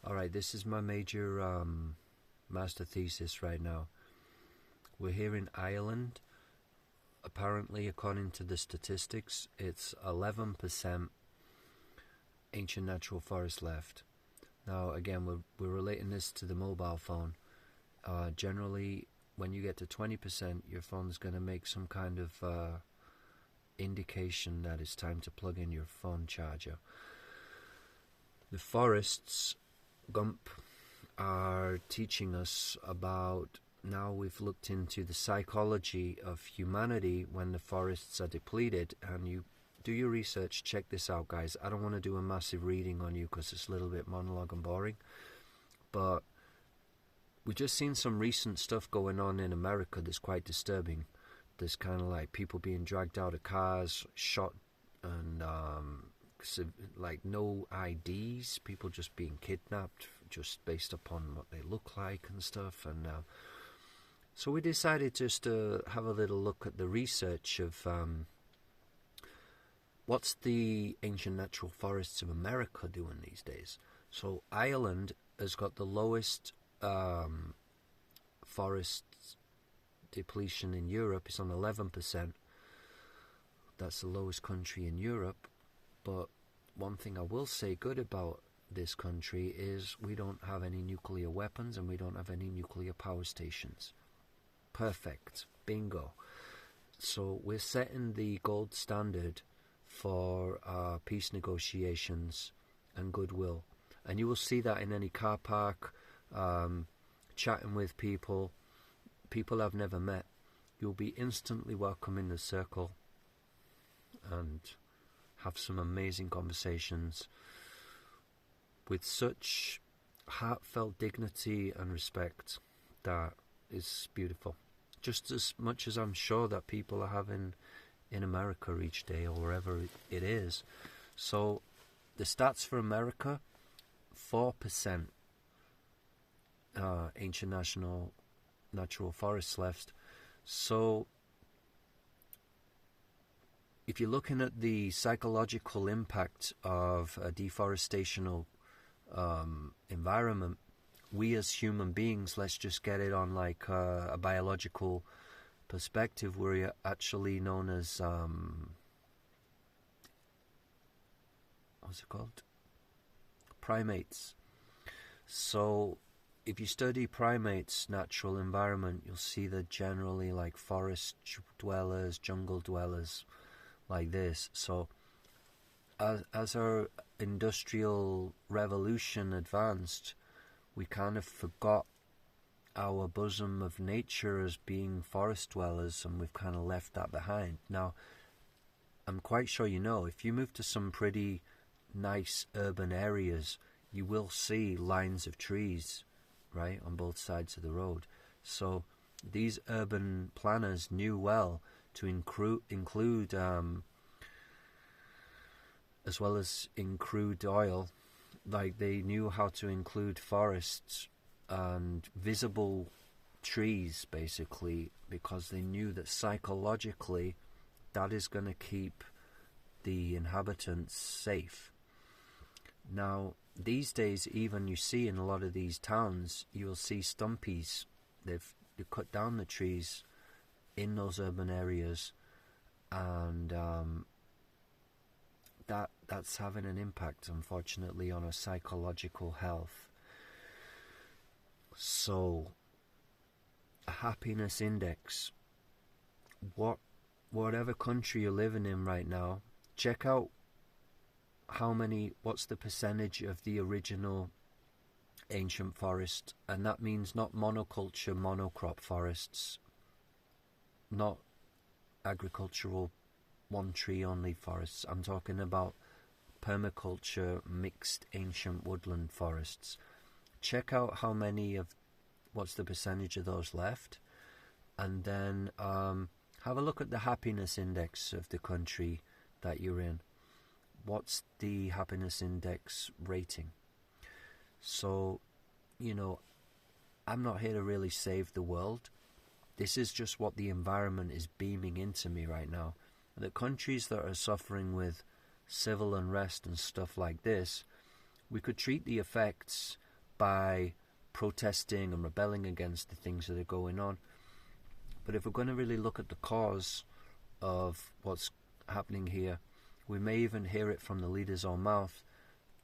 Alright, this is my major master thesis right now. We're here in Ireland. Apparently, according to the statistics, it's 11% ancient natural forest left. Now, again, we're relating this to the mobile phone. Generally, when you get to 20%, your phone's going to make some kind of indication that it's time to plug in your phone charger. The forests, Gump, are teaching us about, now we've looked into the psychology of humanity when the forests are depleted, and you do your research, check this out, guys. I don't want to do a massive reading on you because it's a little bit monologue and boring, but we've just seen some recent stuff going on in America that's quite disturbing. There's kind of like people being dragged out of cars, shot, and like no IDs, people just being kidnapped just based upon what they look like and stuff. And so we decided just to have a little look at the research of what's the ancient natural forests of America doing these days. So Ireland has got the lowest forest depletion in Europe. It's on 11%. That's the lowest country in Europe. But one thing I will say good about this country is we don't have any nuclear weapons and we don't have any nuclear power stations. Perfect. Bingo. So we're setting the gold standard for peace negotiations and goodwill. And you will see that in any car park, chatting with people I've never met. You'll be instantly welcome in the circle and have some amazing conversations with such heartfelt dignity and respect that is beautiful. Just as much as I'm sure that people are having in America each day or wherever it is. So the stats for America, 4% ancient natural forests left. So if you're looking at the psychological impact of a deforestational environment, we as human beings, let's just get it on like a biological perspective, we're actually known as what's it called? Primates. So if you study primates' natural environment, you'll see that generally like forest dwellers, jungle dwellers, like this. So as our industrial revolution advanced, we kind of forgot our bosom of nature as being forest dwellers, and we've kind of left that behind. Now, I'm quite sure you know, if you move to some pretty nice urban areas, you will see lines of trees, right, on both sides of the road. So these urban planners knew well to include as well as in crude oil, like they knew how to include forests and visible trees, basically, because they knew that psychologically that is going to keep the inhabitants safe. Now, these days, even you see in a lot of these towns, you'll see stumpies. They've cut down the trees in those urban areas, and that's having an impact, unfortunately, on our psychological health. So, a happiness index. Whatever country you're living in right now, check out what's the percentage of the original ancient forest, and that means not monoculture, monocrop forests, not agricultural one tree only forests. I'm talking about permaculture mixed ancient woodland forests. Check out what's the percentage of those left, and then have a look at the happiness index of the country that you're in. What's the happiness index rating? So, I'm not here to really save the world. This is just what the environment is beaming into me right now. The countries that are suffering with civil unrest and stuff like this, we could treat the effects by protesting and rebelling against the things that are going on. But if we're going to really look at the cause of what's happening here, we may even hear it from the leader's own mouth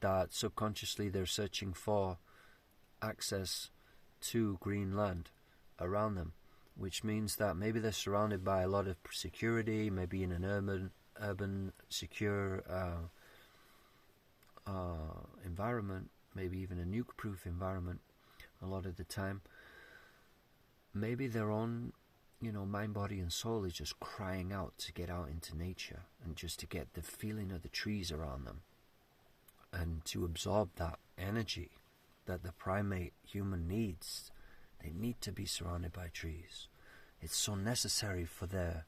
that subconsciously they're searching for access to green land around them, which means that maybe they're surrounded by a lot of security, maybe in an urban secure environment, maybe even a nuke-proof environment a lot of the time. Maybe their own, mind, body and soul is just crying out to get out into nature and just to get the feeling of the trees around them and to absorb that energy that the primate human needs. They need to be surrounded by trees. It's so necessary for their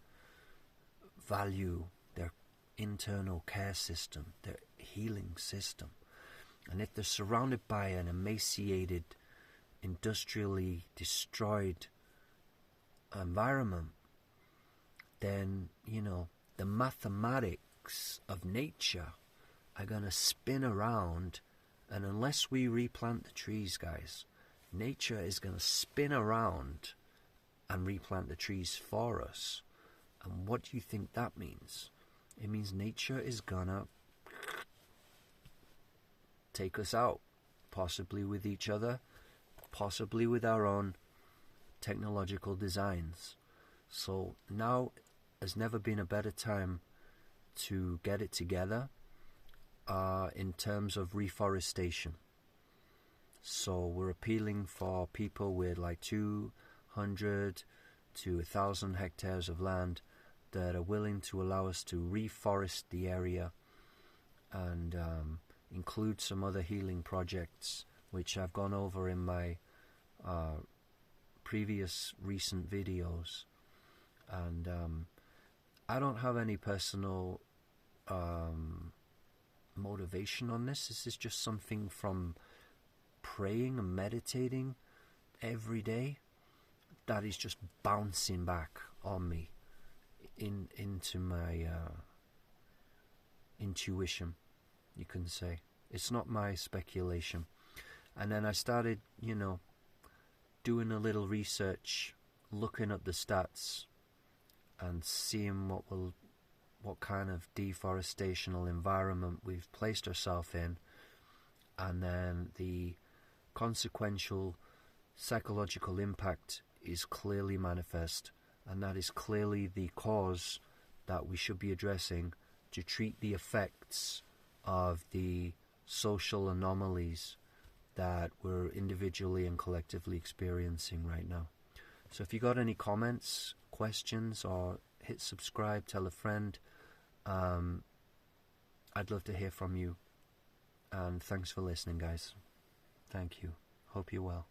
value, their internal care system, their healing system. And if they're surrounded by an emaciated, industrially destroyed environment, then, the mathematics of nature are going to spin around, and unless we replant the trees, guys, nature is going to spin around and replant the trees for us. And what do you think that means? It means nature is gonna take us out, possibly with each other, possibly with our own technological designs. So now has never been a better time to get it together in terms of reforestation. So we're appealing for people with like 200 to 1,000 hectares of land that are willing to allow us to reforest the area and include some other healing projects, which I've gone over in my previous recent videos. And I don't have any personal motivation on this. This is just something from praying and meditating every day that is just bouncing back on me into my intuition, you can say. It's not my speculation. And then I started, doing a little research, looking at the stats and seeing what kind of deforestational environment we've placed ourselves in, and then the consequential psychological impact is clearly manifest, and that is clearly the cause that we should be addressing to treat the effects of the social anomalies that we're individually and collectively experiencing right now. So if you got any comments, questions, or hit subscribe, tell a friend. I'd love to hear from you. And thanks for listening, guys. Thank you. Hope you're well.